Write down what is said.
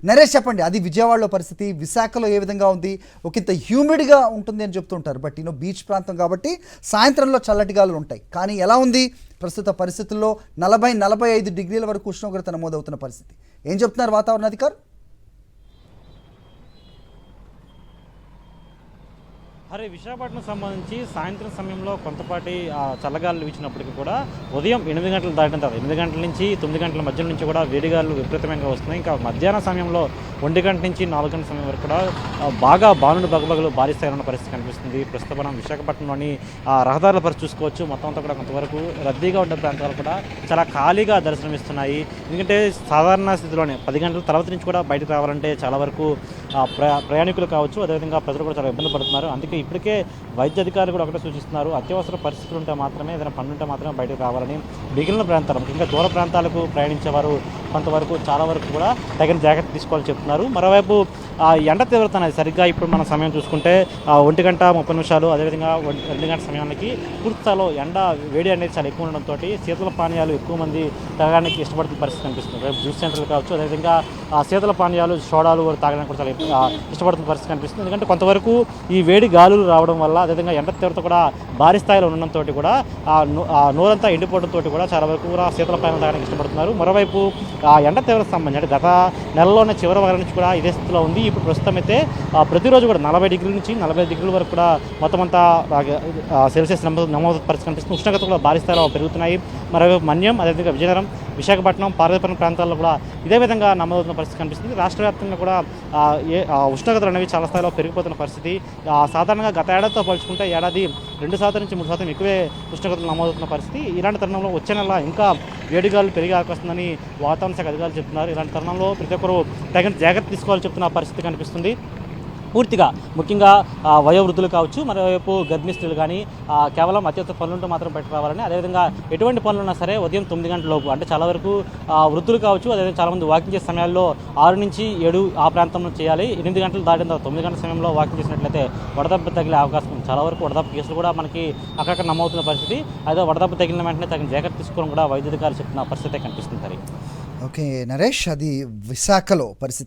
నరేష్ చెప్పండి, అది విజయవాడలో పరిస్థితి, విశాఖలో ఏ విధంగా ఉంది? ఒకంత హ్యూమిడ్గా ఉంటుంది అని చెప్తుంటారు, బట్ బీచ్ ప్రాంతం కాబట్టి సాయంత్రంలో చల్లటి గాలులు ఉంటాయి. కానీ ఎలా ఉంది ప్రస్తుత పరిస్థితుల్లో? 40-45 డిగ్రీల వరకు ఉష్ణోగ్రత నమోదవుతున్న పరిస్థితి. ఏం చెప్తున్నారు వాతావరణ అధికారులు? అరే విశాఖపట్నం సంబంధించి సాయంత్రం సమయంలో కొంతపాటి చల్లగాలు వీచినప్పటికీ కూడా ఉదయం 8 గంటలు దాటిన తర్వాత 8 గంటల నుంచి 9 గంటల మధ్య నుంచి కూడా వేడిగాలు విపరీతంగా వస్తున్నాయి. ఇంకా మధ్యాహ్నం సమయంలో 1 గంట నుంచి 4 గంటల సమయం వరకు కూడా బాగా బానుడు బగబగలు భారీ స్థాయిలో ఉన్న పరిస్థితి కనిపిస్తుంది. ప్రస్తుతం మనం విశాఖపట్నంలోని రహదారుల పరిస్థితి చూసుకోవచ్చు. మొత్తం అంతా కూడా కొంతవరకు రద్దీగా ఉండే ప్రాంతాలు కూడా చాలా ఖాళీగా దర్శనమిస్తున్నాయి. ఎందుకంటే సాధారణ స్థితిలోనే 10 గంటల తర్వాత నుంచి కూడా బయటకు రావాలంటే చాలా వరకు ప్రయాణికులు కావచ్చు, అదేవిధంగా ప్రజలు కూడా చాలా ఇబ్బంది పడుతున్నారు. అందుకే ఇప్పటికే వైద్య అధికారులు కూడా ఒకటే సూచిస్తున్నారు, అత్యవసర పరిస్థితులు ఉంటే మాత్రమే, ఏదైనా పనులు ఉంటే మాత్రమే బయటకు రావాలని. మిగిలిన ప్రాంతాలు ముఖ్యంగా దూర ప్రాంతాలకు ప్రయాణించేవారు కొంతవరకు చాలా వరకు కూడా తగిన జాగ్రత్త తీసుకోవాలని చెప్తున్నారు. మరోవైపు ఎండ తీవ్రత అనేది సరిగ్గా ఇప్పుడు మన సమయం చూసుకుంటే 1 గంట 30 నిమిషాలు, అదేవిధంగా 2 గంటల సమయానికి పూర్తిస్థాయిలో ఎండ వేడి అనేది చాలా ఎక్కువ ఉండడంతో శీతల పానీయాలు ఎక్కువ మంది తాగడానికి ఇష్టపడుతున్న పరిస్థితి కనిపిస్తుంది. రేపు జ్యూస్ సెంటర్లు కావచ్చు, అదేవిధంగా శీతల పానీయాలు సోడాలు తాగడానికి కూడా చాలా ఇష్టపడుతున్న పరిస్థితి కనిపిస్తుంది. ఎందుకంటే కొంతవరకు ఈ వేడి గాలులు రావడం వల్ల, అదేవిధంగా ఎండ తీవ్రత కూడా భారీ స్థాయిలో ఉండడంతో కూడా నోరంతా ఎండిపోవడంతో కూడా చాలా వరకు కూడా శీతల పానీయాలు తాగడానికి ఇష్టపడుతున్నారు. మరోవైపు ఎండ తీవ్రత సంబంధించి అంటే గత నెలలోనే చివరి వారం నుంచి కూడా ఇదే స్థితిలో ఉంది. ఇప్పుడు ప్రస్తుతం అయితే ప్రతిరోజు కూడా 40 డిగ్రీల నుంచి 45 డిగ్రీల వరకు కూడా మొత్తం అంతా సెల్సియస్ నమోదు పరిస్థితి కనిపిస్తుంది. ఉష్ణోగ్రత కూడా భారీ స్థాయిలో పెరుగుతున్నాయి. మరోవైపు మన్యం, అదేవిధంగా విజయనగరం, విశాఖపట్నం, పార్వతీపురం ప్రాంతాల్లో కూడా ఇదే విధంగా నమోదవుతున్న పరిస్థితి కనిపిస్తుంది. రాష్ట్ర వ్యాప్తంగా కూడా ఉష్ణోగ్రతలు అనేవి చాలా స్థాయిలో పెరిగిపోతున్న పరిస్థితి. సాధారణంగా గత ఏడాదితో పోల్చుకుంటే ఏడాది 2% నుంచి 3% ఎక్కువే ఉష్ణోగ్రతలు నమోదవుతున్న పరిస్థితి. ఇలాంటి తరుణంలో వచ్చే నెల ఇంకా వేడిగాలు పెరిగే అవకాశం ఉందని వాతావరణ శాఖ అధికారులు చెప్తున్నారు. ఇలాంటి తరుణంలో ప్రతి ఒక్కరు తగిన జాగ్రత్త తీసుకోవాలని చెప్తున్న పరిస్థితి కనిపిస్తుంది. పూర్తిగా ముఖ్యంగా వయోవృద్ధులు కావచ్చు, మరోవైపు గర్భిణీ స్త్రీలు కానీ కేవలం అత్యవసర పనులుంటే మాత్రం బయటకు రావాలని, అదేవిధంగా ఎటువంటి పనులు ఉన్నా సరే ఉదయం 9 గంటల లోపు, అంటే చాలా వరకు వృద్ధులు కావచ్చు, అదేవిధంగా చాలామంది వాకింగ్ చేసే సమయాల్లో 6 నుంచి 7 ఆ ప్రాంతంలో చేయాలి. 8 గంటలు దాటిన తర్వాత 9 గంటల సమయంలో వాకింగ్ చేసినట్లయితే వడదెబ్బ తగిలే అవకాశం ఉంది. చాలా వరకు వడదెబ్బ కేసులు కూడా మనకి అక్కడక్కడ నమోదుతున్న పరిస్థితి. అదే వడదెబ్బ తగిలిన వెంటనే తగిన జాగ్రత్త తీసుకోవడం కూడా వైద్యాధికారులు చెప్తున్న పరిస్థితి కనిపిస్తుంది. ఓకే నరేష్, అది విశాఖలో పరిస్థితి.